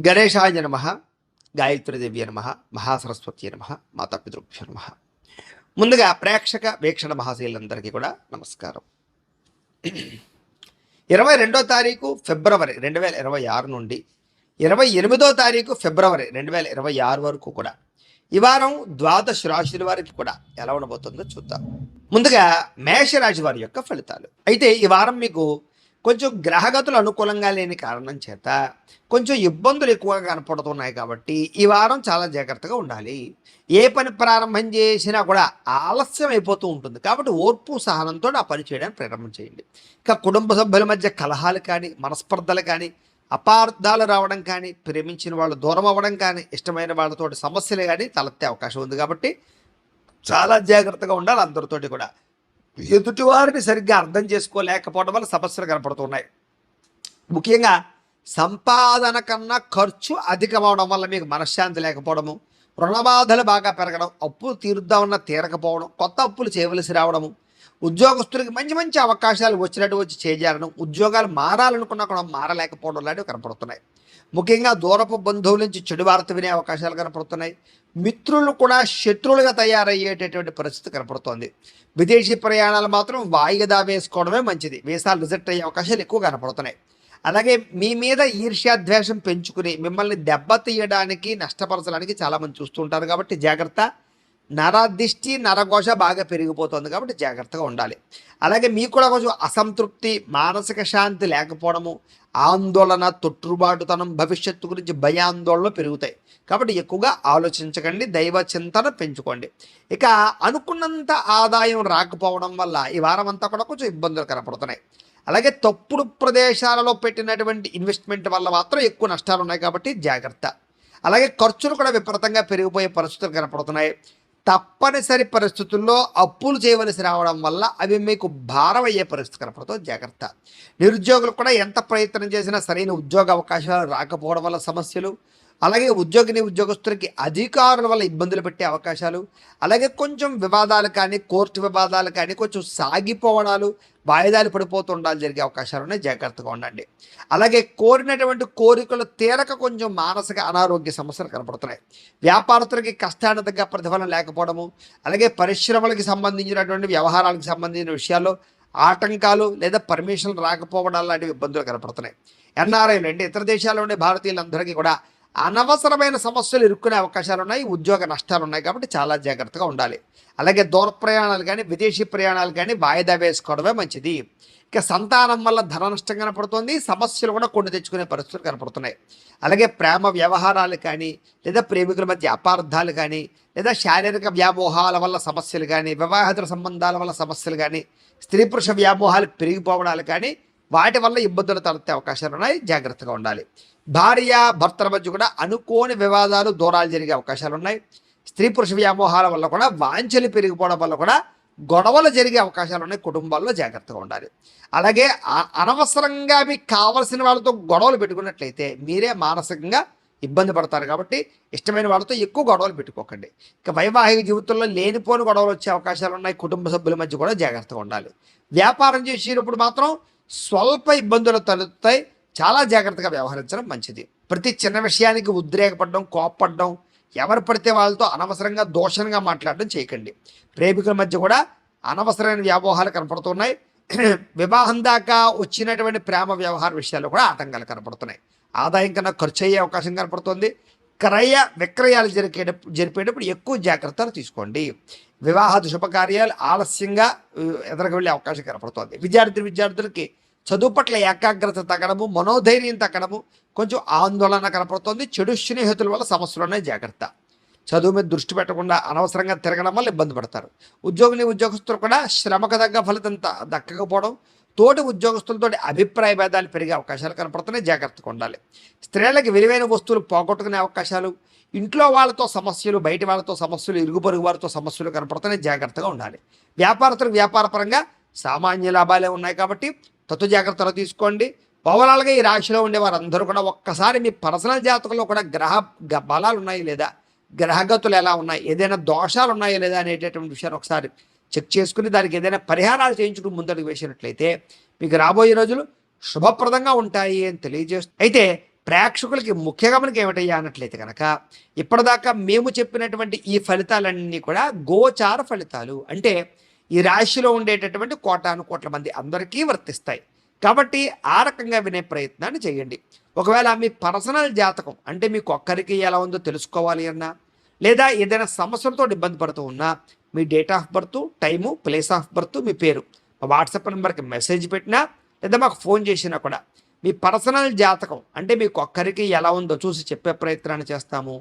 గణేశాయ నమ, గాయత్రీదేవి నమ, మహాసరస్వతి నమ, మాతాపితృభ్యో నమ. ముందుగా ప్రేక్షక వీక్షణ మహాశీలందరికీ కూడా నమస్కారం. 22వ తారీఖు ఫిబ్రవరి 2026 నుండి 28వ తారీఖు ఫిబ్రవరి 2026 వరకు కూడా ఈ వారం ద్వాదశ రాశుల వారికి కూడా ఎలా ఉండబోతుందో చూద్దాం. ముందుగా మేషరాశి వారి యొక్క ఫలితాలు. అయితే ఈ వారం మీకు కొంచెం గ్రహగతులు అనుకూలంగా లేని కారణం చేత కొంచెం ఇబ్బందులు ఎక్కువగా కనపడుతున్నాయి. కాబట్టి ఈ వారం చాలా జాగ్రత్తగా ఉండాలి. ఏ పని ప్రారంభం చేసినా కూడా ఆలస్యం అయిపోతూ ఉంటుంది. కాబట్టి ఓర్పు సహనంతో ఆ పని చేయడానికి ప్రారంభం చేయండి. ఇక కుటుంబ సభ్యుల మధ్య కలహాలు కానీ, మనస్పర్ధలు కానీ, అపార్థాలు రావడం కానీ, ప్రేమించిన వాళ్ళు దూరం అవ్వడం కానీ, ఇష్టమైన వాళ్ళతో సమస్యలు కానీ తలెత్తే అవకాశం ఉంది. కాబట్టి చాలా జాగ్రత్తగా ఉండాలి. అందరితోటి కూడా ఎదుటివారిని సరిగ్గా అర్థం చేసుకోలేకపోవడం వల్ల సమస్యలు కనపడుతున్నాయి. ముఖ్యంగా సంపాదన కన్నా ఖర్చు అధికమవడం వల్ల మీకు మనశ్శాంతి లేకపోవడము, రుణబాధలు బాగా పెరగడం, అప్పులు తీరుద్దామన్నా తీరకపోవడం, కొత్త అప్పులు చేయవలసి రావడము, ఉద్యోగస్తులకి మంచి మంచి అవకాశాలు వచ్చినట్టు వచ్చి చేజారడం, ఉద్యోగాలు మారాలనుకున్నా కూడా మారలేకపోవడం లాంటివి కనపడుతున్నాయి. ముఖ్యంగా దూరపు బంధువుల నుంచి చెడు వార్త వినే అవకాశాలు కనపడుతున్నాయి. మిత్రులు కూడా శత్రువులుగా తయారయ్యేటటువంటి పరిస్థితి కనపడుతోంది. విదేశీ ప్రయాణాలు మాత్రం వాయిదా వేసుకోవడమే మంచిది. వీసాలు రిజెక్ట్ అయ్యే అవకాశాలు ఎక్కువ కనపడుతున్నాయి. అలాగే మీ మీద ఈర్ష్యాద్వేషం పెంచుకుని మిమ్మల్ని దెబ్బతీయడానికి, నష్టపరచడానికి చాలామంది చూస్తుంటారు. కాబట్టి జాగ్రత్త. నరదిష్టి, నరఘోష బాగా పెరిగిపోతుంది. కాబట్టి జాగ్రత్తగా ఉండాలి. అలాగే మీకు కూడా కొంచెం అసంతృప్తి, మానసిక శాంతి లేకపోవడము, ఆందోళన, తొట్టుబాటుతనం, భవిష్యత్తు గురించి భయాందోళనలు పెరుగుతాయి. కాబట్టి ఎక్కువగా ఆలోచించకండి, దైవ చింతన పెంచుకోండి. ఇక అనుకున్నంత ఆదాయం రాకపోవడం వల్ల ఈ వారం అంతా కూడా కొంచెం ఇబ్బందులు కనపడుతున్నాయి. అలాగే తప్పుడు ప్రదేశాలలో పెట్టినటువంటి ఇన్వెస్ట్మెంట్ వల్ల మాత్రం ఎక్కువ నష్టాలు ఉన్నాయి. కాబట్టి జాగ్రత్త. అలాగే ఖర్చులు కూడా విపరీతంగా పెరిగిపోయే పరిస్థితులు కనపడుతున్నాయి. తప్పనిసరి పరిస్థితుల్లో అప్పులు చేయవలసి రావడం వల్ల అవి మీకు భారం అయ్యే పరిస్థితి కనపడుతుంది. జాగ్రత్త. నిరుద్యోగులు కూడా ఎంత ప్రయత్నం చేసినా సరైన ఉద్యోగ అవకాశాలు రాకపోవడం వల్ల సమస్యలు, అలాగే ఉద్యోగస్తులకి అధికారుల వల్ల ఇబ్బందులు పెట్టే అవకాశాలు, అలాగే కొంచెం వివాదాలు కానీ, కోర్టు వివాదాలు కానీ కొంచెం సాగిపోవడాలు, వాయిదాలు పడిపోతుండాలి జరిగే అవకాశాలు ఉన్నాయి. జాగ్రత్తగా ఉండండి. అలాగే కోరినటువంటి కోరికలు తీరక కొంచెం మానసిక అనారోగ్య సమస్యలు కనపడుతున్నాయి. వ్యాపారస్తులకి కష్టానికి తగ్గ ప్రతిఫలం లేకపోవడము, అలాగే పరిశ్రమలకు సంబంధించినటువంటి వ్యవహారాలకు సంబంధించిన విషయాల్లో ఆటంకాలు లేదా పర్మిషన్లు రాకపోవడం లాంటివి ఇబ్బందులు కనపడుతున్నాయి. ఎన్ఆర్ఐలు అంటే ఇతర దేశాల్లో ఉండే భారతీయులందరికీ కూడా అనవసరమైన సమస్యలు ఇరుక్కునే అవకాశాలు ఉన్నాయి. ఉద్యోగ నష్టాలు ఉన్నాయి. కాబట్టి చాలా జాగ్రత్తగా ఉండాలి. అలాగే దూర ప్రయాణాలు కానీ, విదేశీ ప్రయాణాలు కానీ వాయిదా వేసుకోవడమే మంచిది. ఇక సంతానం వల్ల ధన నష్టం కనపడుతుంది. సమస్యలు కూడా కొన్ని తెచ్చుకునే పరిస్థితులు కనపడుతున్నాయి. అలాగే ప్రేమ వ్యవహారాలు కానీ, లేదా ప్రేమికుల మధ్య అపార్థాలు కానీ, లేదా శారీరక వ్యామోహాల వల్ల సమస్యలు కానీ, వివాహేతర సంబంధాల వల్ల సమస్యలు కానీ, స్త్రీ పురుష వ్యామోహాలు పెరిగిపోవడాలు కానీ, వాటి వల్ల ఇబ్బందులు తలెత్తే అవకాశాలు ఉన్నాయి. జాగ్రత్తగా ఉండాలి. భార్య భర్తల మధ్య కూడా అనుకోని వివాదాలు, దూరాలు జరిగే అవకాశాలు ఉన్నాయి. స్త్రీ పురుష వ్యామోహాల వల్ల కూడా వాంఛలు పెరిగిపోవడం వల్ల కూడా గొడవలు జరిగే అవకాశాలు ఉన్నాయి. కుటుంబాల్లో జాగ్రత్తగా ఉండాలి. అలాగే అనవసరంగా మీకు కావలసిన వాళ్ళతో గొడవలు పెట్టుకున్నట్లయితే మీరే మానసికంగా ఇబ్బంది పడతారు. కాబట్టి ఇష్టమైన వాళ్ళతో ఎక్కువ గొడవలు పెట్టుకోకండి. ఇక వైవాహిక జీవితంలో లేనిపోని గొడవలు వచ్చే అవకాశాలు ఉన్నాయి. కుటుంబ సభ్యుల మధ్య కూడా జాగ్రత్తగా ఉండాలి. వ్యాపారం చేసేటప్పుడు మాత్రం స్వల్ప ఇబ్బందులు తలెత్తాయి. చాలా జాగ్రత్తగా వ్యవహరించడం మంచిది. ప్రతి చిన్న విషయానికి ఉద్రేకపడడం, కోప్పడడం, ఎవరు పడితే వాళ్ళతో అనవసరంగా దోషంగా మాట్లాడడం చేయకండి. ప్రేమికుల మధ్య కూడా అనవసరమైన వ్యామోహాలు కనపడుతున్నాయి. వివాహం దాకా వచ్చినటువంటి ప్రేమ వ్యవహార విషయాల్లో కూడా ఆటంకాలు కనపడుతున్నాయి. ఆదాయం కన్నా ఖర్చు అయ్యే అవకాశం కనపడుతుంది. క్రయ విక్రయాలు జరిపేటప్పుడు ఎక్కువ జాగ్రత్తలు తీసుకోండి. వివాహాది శుభకార్యాలు ఆలస్యంగా ఎదురుకు వెళ్ళే అవకాశం కనపడుతుంది. విద్యార్థులకి చదువు పట్ల ఏకాగ్రత తగ్గడము, మనోధైర్యం తగ్గడము, కొంచెం ఆందోళన కనపడుతుంది. చెడు స్నేహితుల వల్ల సమస్యలు ఉన్నాయి. జాగ్రత్త. చదువు మీద దృష్టి పెట్టకుండా అనవసరంగా తిరగడం వల్ల ఇబ్బంది పడతారు. ఉద్యోగస్తులు కూడా శ్రమకు తగ్గ ఫలితం దక్కకపోవడం, తోటి ఉద్యోగస్తులతో అభిప్రాయ భేదాలు పెరిగే అవకాశాలు కనపడుతున్నాయి. జాగ్రత్తగా ఉండాలి. స్త్రీలకు విలువైన వస్తువులు పోగొట్టుకునే అవకాశాలు, ఇంట్లో వాళ్ళతో సమస్యలు, బయట వాళ్ళతో సమస్యలు, ఇరుగు పొరుగు వారితో సమస్యలు కనపడుతున్నాయి. జాగ్రత్తగా ఉండాలి. వ్యాపారస్తులకు వ్యాపారపరంగా సామాన్య లాభాలే ఉన్నాయి. కాబట్టి జాగ్రత్తలు తీసుకోండి. ఓవరాల్గా ఈ రాశిలో ఉండే వారందరూ కూడా ఒక్కసారి మీ పర్సనల్ జాతకంలో కూడా గ్రహ బలాలు ఉన్నాయి లేదా, గ్రహగతులు ఎలా ఉన్నాయి, ఏదైనా దోషాలు ఉన్నాయా లేదా అనేటటువంటి విషయాన్ని ఒకసారి చెక్ చేసుకుని దానికి ఏదైనా పరిహారాలు చేయించుకుని ముందడుగు వేసినట్లయితే మీకు రాబోయే రోజులు శుభప్రదంగా ఉంటాయి అని తెలియజేస్తూ అయితే ప్రేక్షకులకి ముఖ్యంగా మనకి ఏమిటయ్యా అన్నట్లయితే కనుక ఇప్పటిదాకా మేము చెప్పినటువంటి ఈ ఫలితాలన్నీ కూడా గోచార ఫలితాలు. అంటే ఈ రాశిలో ఉండేటటువంటి కోటాను కోట్ల మంది అందరికీ వర్తిస్తాయి. కాబట్టి ఆ రకంగా వినే ప్రయత్నాన్ని చేయండి. ఒకవేళ మీ పర్సనల్ జాతకం అంటే మీకు ఒక్కరికి ఎలా ఉందో తెలుసుకోవాలి అన్నా, లేదా ఏదైనా సమస్యలతో ఇబ్బంది పడుతూ ఉన్నా, మీ date of birth, time, place of birth, మీ పేరు మా వాట్సాప్ నెంబర్కి మెసేజ్ పెట్టినా లేదా మాకు ఫోన్ చేసినా కూడా మీ పర్సనల్ జాతకం అంటే మీకు ఒక్కరికి ఎలా ఉందో చూసి చెప్పే ప్రయత్నాన్ని చేస్తాము.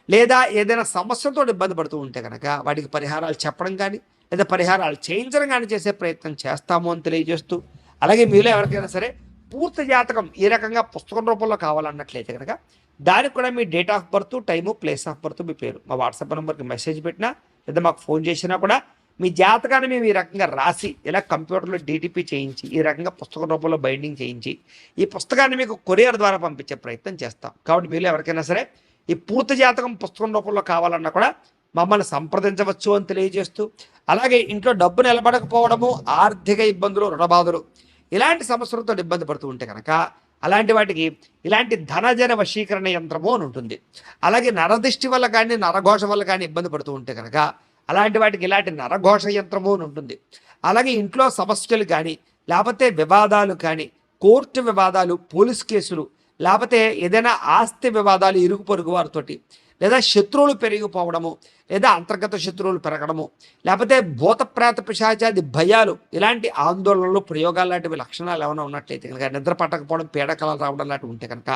లేదా ఏదైనా సమస్యలతో ఇబ్బంది పడుతూ ఉంటే కనుక వాటికి పరిహారాలు చెప్పడం కానీ లేదా పరిహారాలు చేయించడం కానీ చేసే ప్రయత్నం చేస్తాము అని తెలియజేస్తూ, అలాగే మీలో ఎవరికైనా సరే పూర్తి జాతకం ఈ రకంగా పుస్తకం రూపంలో కావాలన్నట్లయితే కనుక దానికి కూడా మీ date of birth, time, place of birth, మీ పేరు మా వాట్సాప్ నెంబర్కి మెసేజ్ పెట్టినా లేదా మాకు ఫోన్ చేసినా కూడా మీ జాతకాన్ని మేము ఈ రకంగా రాసి ఇలా కంప్యూటర్లో డీటీపీ చేయించి ఈ రకంగా పుస్తకం రూపంలో బైండింగ్ చేయించి ఈ పుస్తకాన్ని మీకు కొరియర్ ద్వారా పంపించే ప్రయత్నం చేస్తాం. కాబట్టి మీరు ఎవరికైనా సరే ఈ పూర్తి జాతకం పుస్తకం రూపంలో కావాలన్నా కూడా మమ్మల్ని సంప్రదించవచ్చు అని తెలియజేస్తూ, అలాగే ఇంట్లో డబ్బు నిలబడకపోవడము, ఆర్థిక ఇబ్బందులు, రుణబాధలు ఇలాంటి సమస్యలతో ఇబ్బంది పడుతూ ఉంటే కనుక అలాంటి వాటికి ఇలాంటి ధనజన వశీకరణ యంత్రము అని ఉంటుంది. అలాగే నరదిష్టి వల్ల కానీ నరఘోష వల్ల కానీ ఇబ్బంది పడుతూ ఉంటే కనుక అలాంటి వాటికి ఇలాంటి నరఘోష యంత్రము అని ఉంటుంది. అలాగే ఇంట్లో సమస్యలు కానీ లేకపోతే వివాదాలు కానీ, కోర్టు వివాదాలు, పోలీస్ కేసులు, లేకపోతే ఏదైనా ఆస్తి వివాదాలు ఇరుగు పొరుగు వారితోటి, లేదా శత్రువులు పెరిగిపోవడము, లేదా అంతర్గత శత్రువులు పెరగడము, లేకపోతే భూత ప్రేత పిశాచాది భయాలు, ఇలాంటి ఆందోళనలు, ప్రయోగాలు లాంటివి లక్షణాలు ఏమైనా ఉన్నట్లయితే కనుక, నిద్ర పట్టకపోవడం, పీడకలాలు రావడం లాంటివి ఉంటే కనుక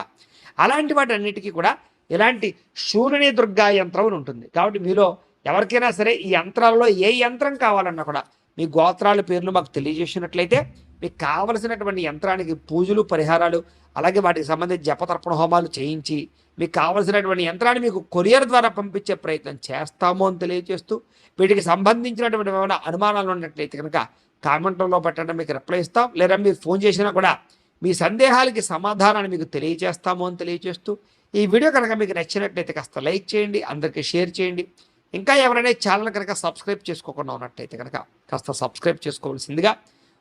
అలాంటి వాటి అన్నిటికీ కూడా ఇలాంటి శూలిని దుర్గా యంత్రం అని ఉంటుంది. కాబట్టి మీలో ఎవరికైనా సరే ఈ యంత్రాలలో ఏ యంత్రం కావాలన్నా కూడా మీ గోత్రాల పేర్లు మాకు తెలియజేసినట్లయితే మీకు కావలసినటువంటి యంత్రానికి పూజలు, పరిహారాలు, అలాగే వాటికి సంబంధించి జపతర్పణ హోమాలు చేయించి మీకు కావలసినటువంటి యంత్రాన్ని మీకు కొరియర్ ద్వారా పంపించే ప్రయత్నం చేస్తాము అని తెలియజేస్తూ, వీటికి సంబంధించినటువంటి ఏమైనా అనుమానాలు ఉన్నట్లయితే కనుక కామెంట్లో పెట్టడం మీకు రిప్లై ఇస్తాం. లేదా మీరు ఫోన్ చేసినా కూడా మీ సందేహాలకి సమాధానాన్ని మీకు తెలియజేస్తాము అని తెలియజేస్తూ, ఈ వీడియో కనుక మీకు నచ్చినట్లయితే కాస్త లైక్ చేయండి, అందరికీ షేర్ చేయండి. ఇంకా ఎవరైనా ఛానల్ కనుక సబ్స్క్రైబ్ చేసుకోకుండా ఉన్నట్లయితే కనుక కాస్త సబ్స్క్రైబ్ చేసుకోవాల్సిందిగా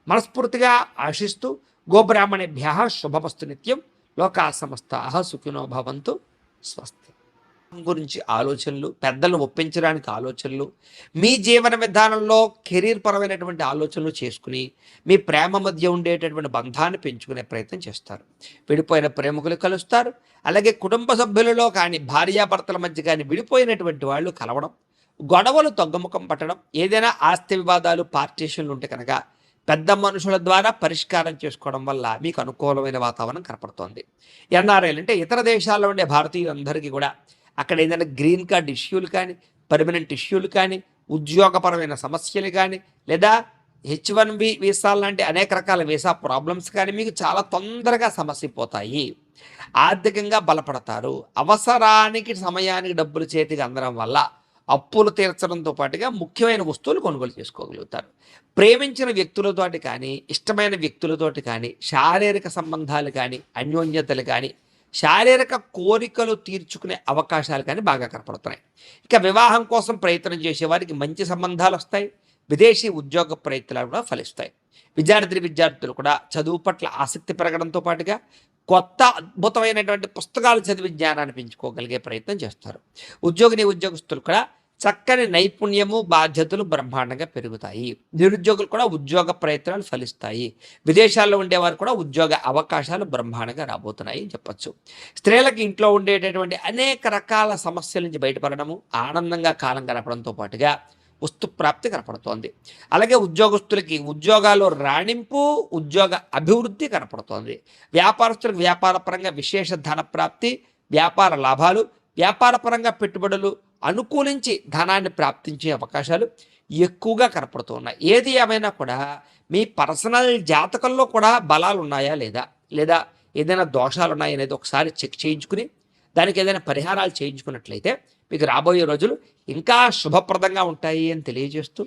మనస్ఫూర్తిగా ఆశిస్తూ, గోబ్రాహ్మణేభ్య శుభమస్తు నిత్యం, లోకా సమస్తాః సుఖినో భవంతు, స్వస్తి. గురించి ఆలోచనలు, పెద్దలను ఒప్పించడానికి ఆలోచనలు, మీ జీవన విధానంలో కెరీర్ పరమైనటువంటి ఆలోచనలు చేసుకుని మీ ప్రేమ మధ్య ఉండేటటువంటి బంధాన్ని పెంచుకునే ప్రయత్నం చేస్తారు. విడిపోయిన ప్రేమికులు కలుస్తారు. అలాగే కుటుంబ సభ్యులలో కానీ, భార్యాభర్తల మధ్య కానీ విడిపోయినటువంటి వాళ్ళు కలవడం, గొడవలు తగ్గుముఖం పట్టడం, ఏదైనా ఆస్తి వివాదాలు, పార్టీషన్లు ఉంటే కనుక పెద్ద మనుషుల ద్వారా పరిష్కారం చేసుకోవడం వల్ల మీకు అనుకూలమైన వాతావరణం కనపడుతోంది. ఎన్ఆర్ఐలు అంటే ఇతర దేశాల్లో ఉండే భారతీయులందరికీ కూడా అక్కడ ఏదైనా గ్రీన్ కార్డ్ ఇష్యూలు కానీ, పర్మనెంట్ ఇష్యూలు కానీ, ఉద్యోగపరమైన సమస్యలు కానీ, లేదా H1B వీసాలు లాంటి అనేక రకాల వీసా ప్రాబ్లమ్స్ కానీ మీకు చాలా తొందరగా సమస్యపోతాయి. ఆర్థికంగా బలపడతారు. అవసరానికి సమయానికి డబ్బులు చేతికి అందడం వల్ల అప్పులు తీర్చడంతో పాటుగా ముఖ్యమైన వస్తువులు కొనుగోలు చేసుకోగలుగుతారు. ప్రేమించిన వ్యక్తులతోటి కానీ, ఇష్టమైన వ్యక్తులతోటి కానీ, శారీరక సంబంధాలు కానీ, అన్యోన్యతలు కానీ, శారీరక కోరికలు తీర్చుకునే అవకాశాలు కానీ బాగా కనపడుతున్నాయి. ఇక వివాహం కోసం ప్రయత్నం చేసే వారికి మంచి సంబంధాలు వస్తాయి. విదేశీ ఉద్యోగ ప్రయత్నాలు కూడా ఫలిస్తాయి. విద్యార్థులు కూడా చదువు పట్ల ఆసక్తి పెరగడంతో పాటుగా కొత్త అద్భుతమైనటువంటి పుస్తకాలు చదివి జ్ఞానాన్ని పెంచుకోగలిగే ప్రయత్నం చేస్తారు. ఉద్యోగస్తులు కూడా చక్కని నైపుణ్యము, బాధ్యతలు బ్రహ్మాండంగా పెరుగుతాయి. నిరుద్యోగులు కూడా ఉద్యోగ ప్రయత్నాలు ఫలిస్తాయి. విదేశాల్లో ఉండేవారు కూడా ఉద్యోగ అవకాశాలు బ్రహ్మాండంగా రాబోతున్నాయి అని చెప్పచ్చు. స్త్రీలకు ఇంట్లో ఉండేటటువంటి అనేక రకాల సమస్యల నుంచి బయటపడడము, ఆనందంగా కాలం గడపడంతో పాటుగా వస్తు ప్రాప్తి కనపడుతోంది. అలాగే ఉద్యోగస్తులకి ఉద్యోగాల్లో రాణింపు, ఉద్యోగ అభివృద్ధి కనపడుతోంది. వ్యాపారస్తులకు వ్యాపారపరంగా విశేష ధన ప్రాప్తి, వ్యాపార లాభాలు, వ్యాపారపరంగా పెట్టుబడులు అనుకూలించి ధనాన్ని ప్రాప్తించే అవకాశాలు ఎక్కువగా కనపడుతున్నాయి. ఏది ఏమైనా కూడా మీ పర్సనల్ జాతకంలో కూడా బలాలు ఉన్నాయా లేదా ఏదైనా దోషాలు ఉన్నాయా అనేది ఒకసారి చెక్ చేయించుకుని దానికి ఏదైనా పరిహారాలు చేయించుకున్నట్లయితే మీకు రాబోయే రోజులు ఇంకా శుభప్రదంగా ఉంటాయి అని తెలియజేస్తూ